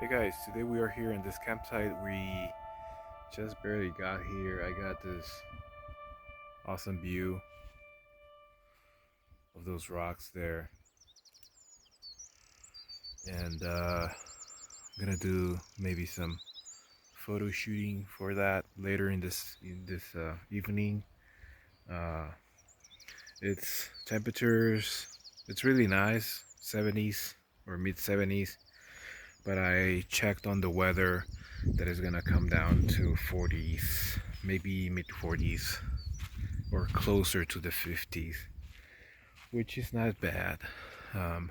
Hey guys, today we are here in this campsite. We just barely got here. I got this awesome view of those rocks there, and I'm gonna do maybe some photo shooting for that later in this evening. Uh, it's temperatures. It's really nice, 70s or mid 70s. But I checked on the weather that is gonna come down to 40s, maybe mid 40s or closer to the 50s, which is not bad. Um,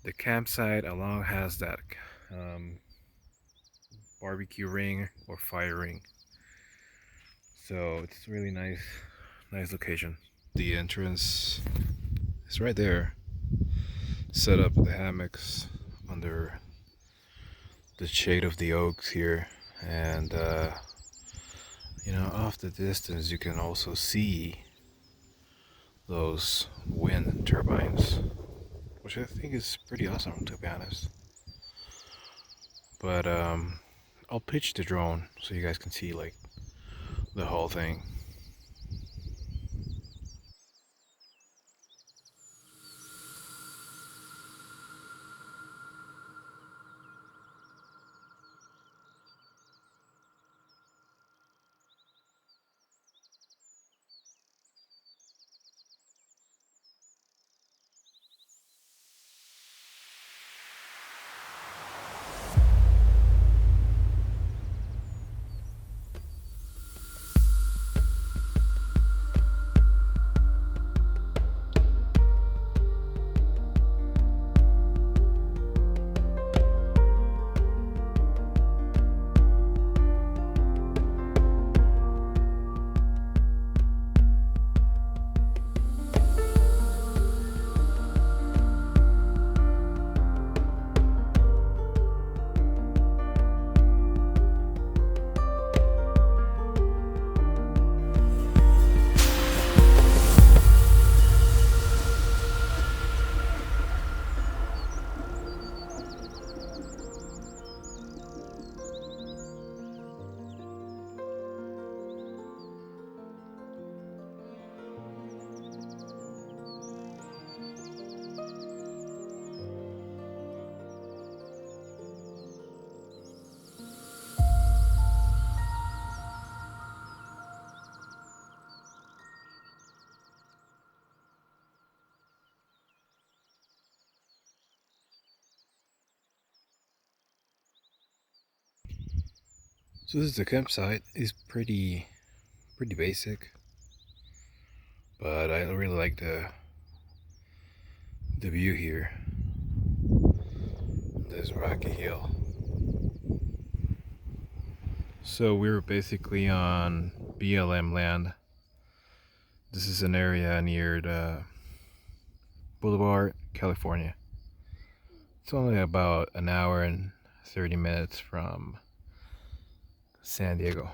the campsite along has that um, barbecue ring or fire ring, so it's really nice location. The entrance is right there. Set up the hammocks under the shade of the oaks here, and off the distance you can also see those wind turbines, which I think is pretty awesome, to be honest. But I'll pitch the drone so you guys can see like the whole thing. So this is the campsite. It's pretty basic, but I really like the view here. This rocky hill. So we're basically on BLM land. This is an area near the Boulevard, California. It's only about an hour and 30 minutes from San Diego.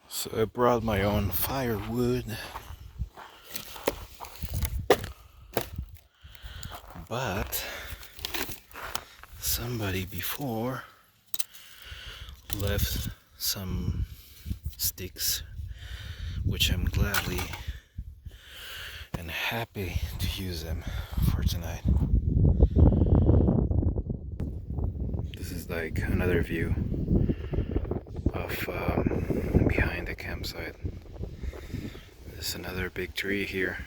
So I brought my own firewood, but somebody before left some sticks, which I'm gladly and happy to use them for tonight. This is like another view of behind the campsite. There's another big tree here.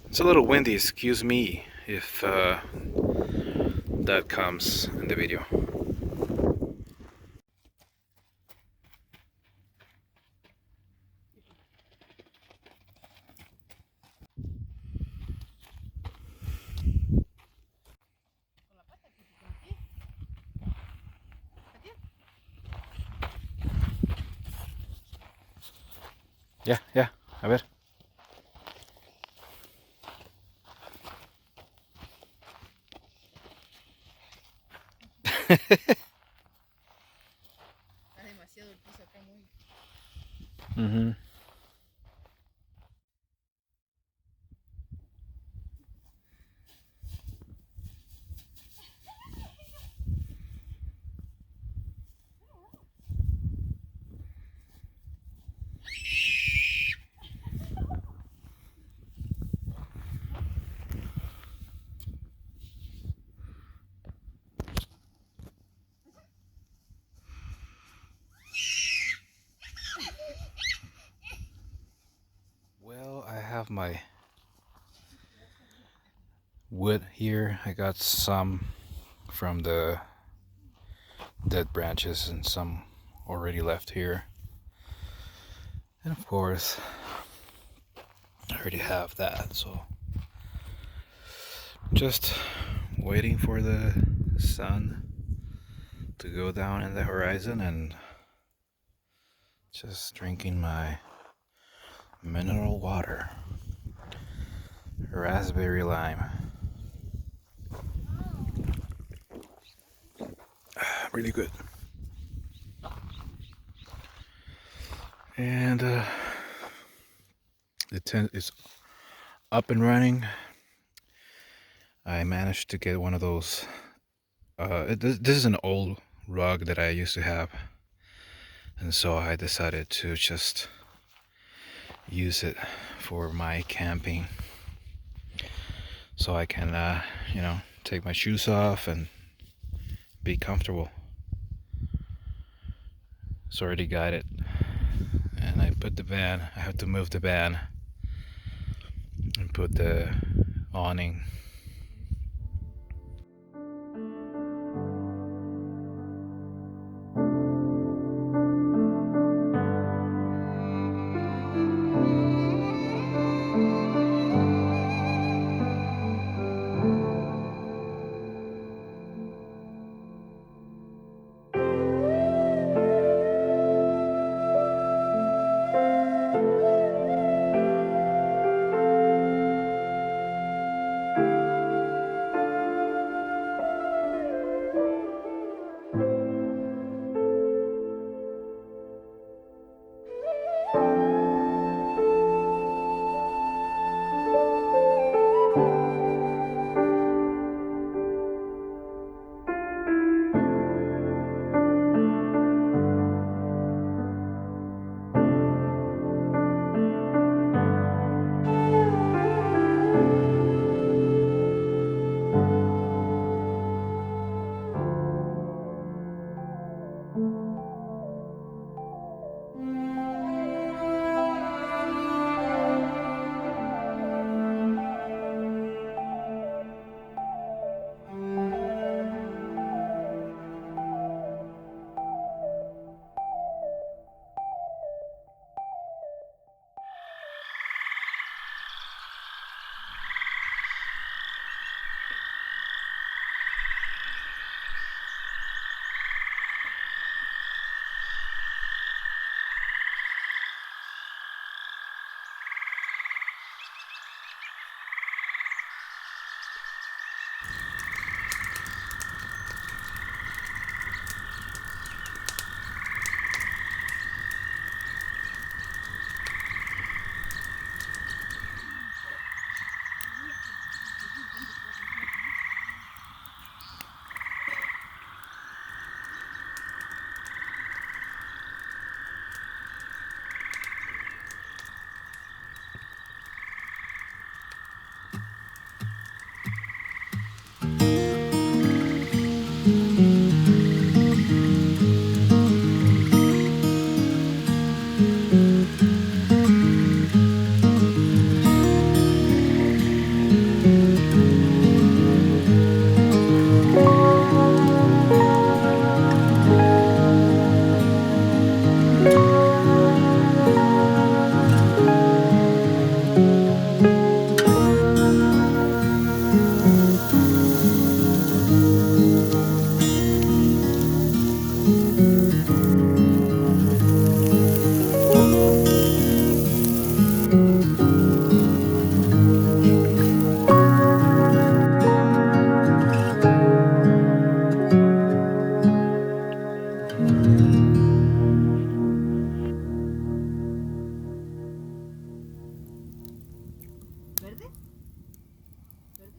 It's a little windy, excuse me if that comes in the video. Ya, a ver. Demasiado el piso acá muy. Ujú. have my wood here. I got some from the dead branches and some already left here. And of course, I already have that, so just waiting for the sun to go down in the horizon and just drinking my mineral water. Raspberry lime. Really good. And the tent is up and running. I managed to get one of those. This is an old rug that I used to have, and so I decided to just use it for my camping, so I can, take my shoes off and be comfortable. It's already got it, and I put the van. I have to move the van and put the awning.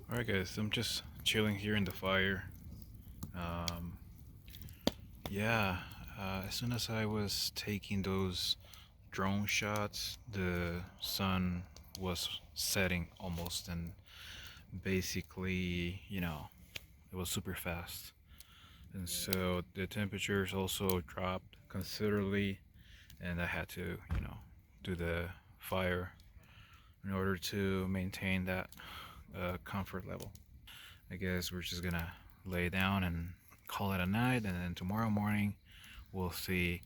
Alright guys, I'm just chilling here in the fire. Um, yeah, as soon as I was taking those drone shots, the sun was setting almost, and basically, it was super fast. And so the temperatures also dropped considerably, and I had to, do the fire in order to maintain that comfort level. I guess we're just gonna lay down and call it a night, and then tomorrow morning we'll see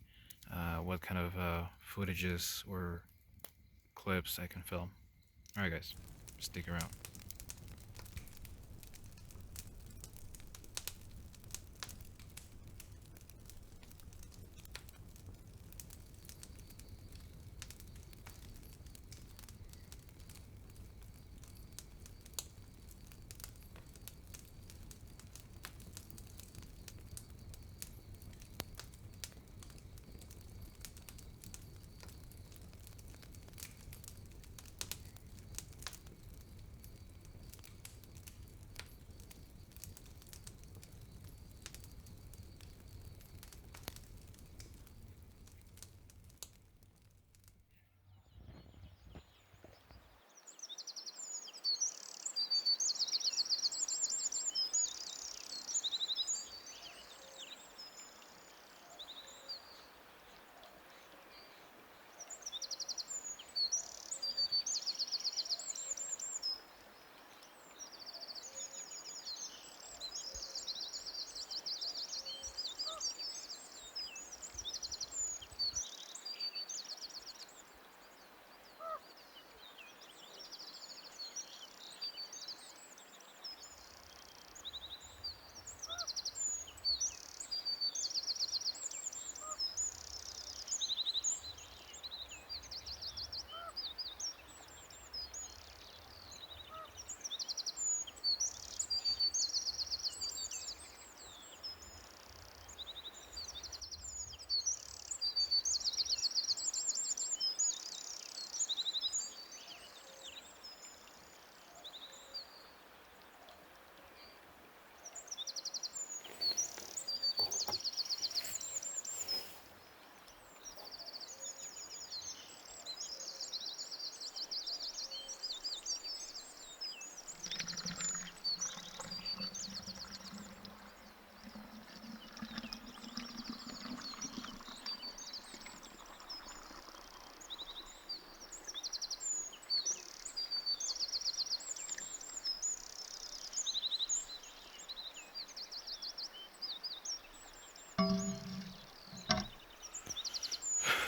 what kind of footages or clips I can film. Alright guys, stick around.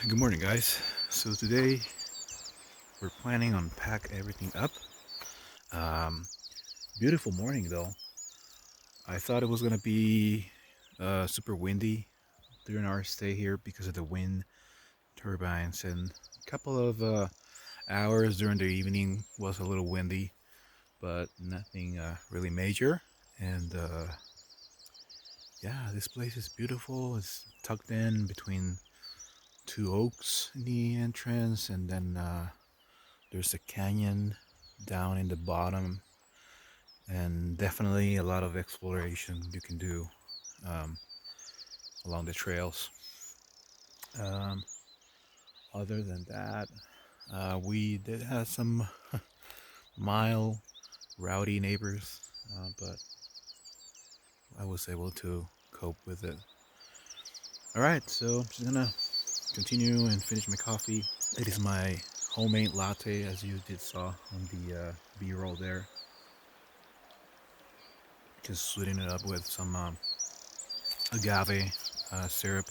Good morning guys. So today we're planning on pack everything up. Um, Beautiful morning though. I thought it was gonna be super windy during our stay here because of the wind turbines, and a couple of hours during the evening was a little windy, but nothing really major. And yeah, this place is beautiful. It's tucked in between two oaks in the entrance, and then there's a canyon down in the bottom, and definitely a lot of exploration you can do um, along the trails. Um, Other than that, we did have some mild, rowdy neighbors, but I was able to cope with it. All right, so I'm just gonna continue and finish my coffee. It is my homemade latte, as you did saw on the B-roll there. Just sweeten it up with some agave syrup.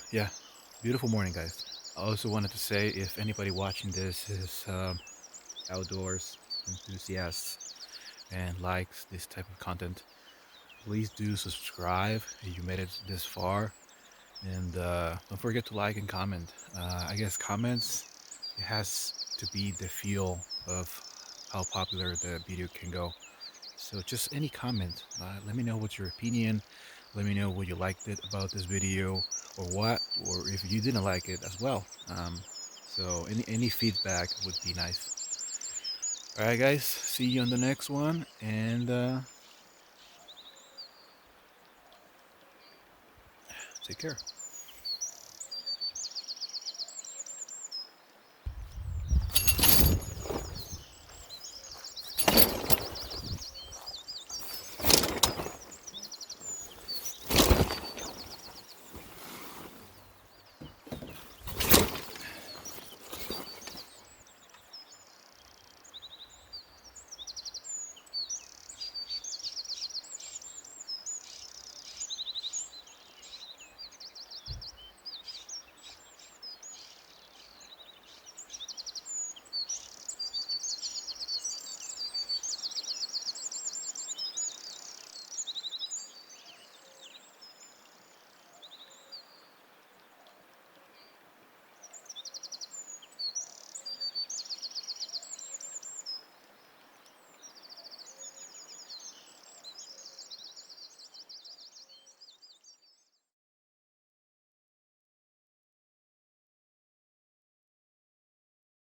Yeah, beautiful morning, guys. I also wanted to say, if anybody watching this is outdoors enthusiasts and likes this type of content, please do subscribe if you made it this far, and don't forget to like and comment. I guess comments, it has to be the feel of how popular the video can go. So just any comment, let me know what's your opinion. Let me know what you liked it about this video, or what, or if you didn't like it as well. So any feedback would be nice. All right, guys. See you on the next one, and take care.